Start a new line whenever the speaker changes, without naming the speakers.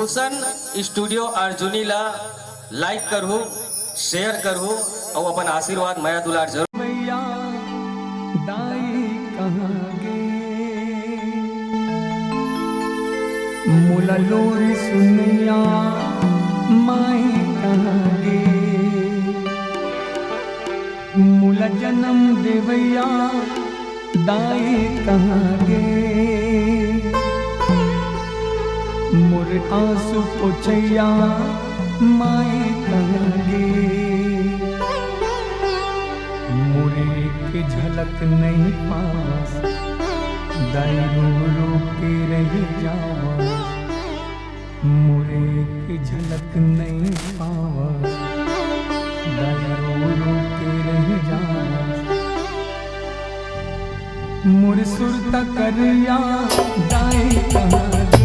Bhushan studio Arjuni ला लाइक करू, share करू और अपन आशीर्वाद माया दुलार जरूर।
भैया दाई कहाँ गे मुला लोरी सुनिया माई कहाँ गे मुला जन्म देवैया दाई कहाँ गे मुर आंसू पोछैया माई कहाँ गे मुरे के झलक नहीं पास दाई रो रो के रह जावा मुरे के झलक नहीं पास दाई रो रो के रह जावा मुर सुरता करिया दाई कहाँ